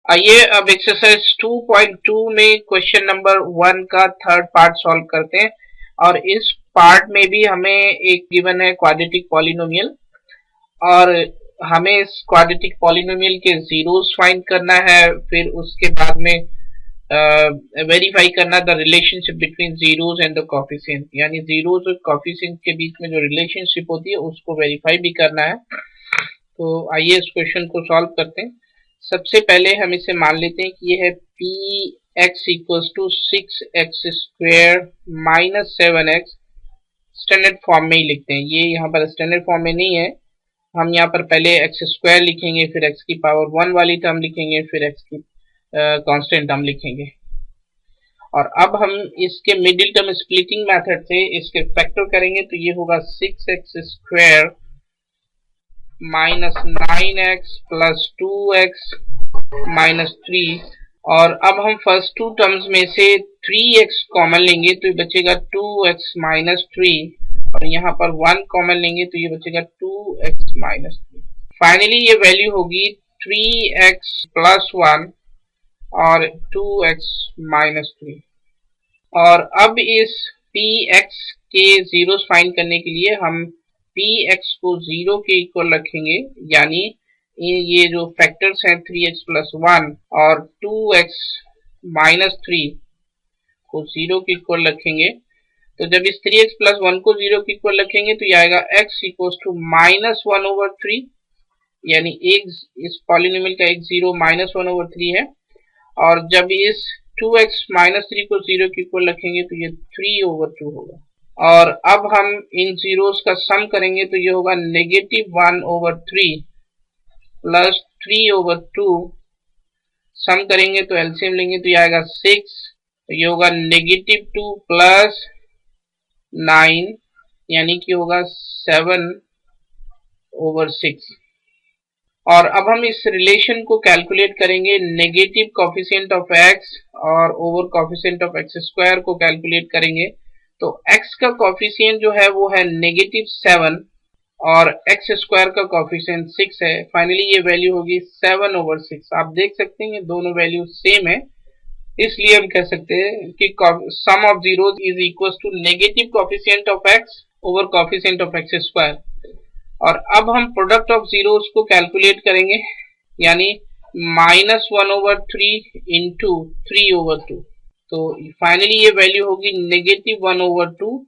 आइए अब एक्सरसाइज 2.2 में क्वेश्चन नंबर 1 का थर्ड पार्ट सॉल्व करते हैं। और इस पार्ट में भी हमें एक गिवन है क्वाड्रेटिक पॉलिनोमियल, और हमें इस क्वाड्रेटिक पॉलिनोमियल के जीरोस फाइंड करना है। फिर उसके बाद में वेरीफाई करना the relationship between zeros and the coefficient, यानी जीरोस और कोफिशिएंट के बीच में जो रिलेशनशिप होती है उसको वेरीफाई भी करना है। तो आइए इस क्वेश्चन को सॉल्व करते हैं। सबसे पहले हम इसे मान लेते हैं कि यह है P x equals to 6x² minus 7x। Standard form में ही लिखते हैं, ये यहाँ पर स्टैंडर्ड फॉर्म में नहीं है। हम यहाँ पर पहले x² लिखेंगे, फिर x की पावर 1 वाली टर्म लिखेंगे, फिर x की कांस्टेंट टर्म लिखेंगे। और अब हम इसके मिडिल टर्म स्प्लिटिंग मेथड से इसके फैक्टर करेंगे, तो ये होगा 6x² minus 9x plus 2x minus 3। और अब हम फर्स्ट टू टर्म्स में से 3x कॉमन लेंगे तो ये बचेगा 2x माइनस 3, और यहाँ पर 1 कॉमन लेंगे तो ये बचेगा 2x माइनस 3। फाइनली ये वैल्यू होगी 3x प्लस 1 और 2x माइनस 3। और अब इस px के जीरोस फाइंड करने के लिए हम px को 0 के इक्वल रखेंगे, यानी ये जो फैक्टर्स हैं 3x प्लस 1 और 2x माइनस 3 को 0 के इक्वल रखेंगे। तो जब इस 3x प्लस 1 को 0 के इक्वल रखेंगे तो ये आएगा x इक्वल्स टू माइनस 1/3, यानी एक इस पॉलिनोमियल का एक जीरो माइनस 1/3 है। और जब इस 2x माइनस 3 को 0 के इक्वल रखेंगे तो ये 3/2 होगा। और अब हम इन जीरोस का सम करेंगे तो ये होगा -1/3 प्लस 3/2। सम करेंगे तो एलसीएम लेंगे तो ये आएगा 6, तो ये होगा -2 प्लस 9, यानी कि होगा 7/6। और अब हम इस रिलेशन को कैलकुलेट करेंगे, नेगेटिव कोफिशिएंट ऑफ x और ओवर कोफिशिएंट ऑफ x² को कैलकुलेट करेंगे। तो x का कोफिशिएंट जो है वो है -7 और x² का कोफिशिएंट 6 है। फाइनली ये वैल्यू होगी 7/6। आप देख सकते हैं ये दोनों वैल्यू सेम है, इसलिए हम कह सकते हैं कि sum of zeros is equal to negative coefficient of x over coefficient of x²। और अब हम प्रोडक्ट ऑफ जीरोस को कैलकुलेट करेंगे, यानी -1/3 इंटू 3/2। तो फाइनली ये वैल्यू होगी -1/2।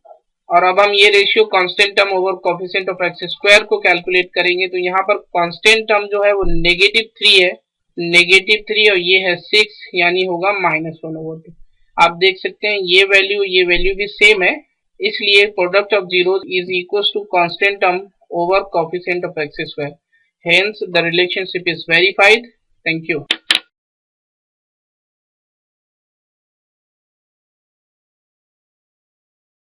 और अब हम ये ratio constant term over coefficient of x² को कैलकुलेट करेंगे, तो यहाँ पर कांस्टेंट टर्म जो है वो -3 है, -3 और ये है 6, यानी होगा -1/2। आप देख सकते हैं ये वैल्यू भी सेम है, इसलिए product of zeros is equal to constant term over coefficient of x². Hence, the relationship is verified. Thank you.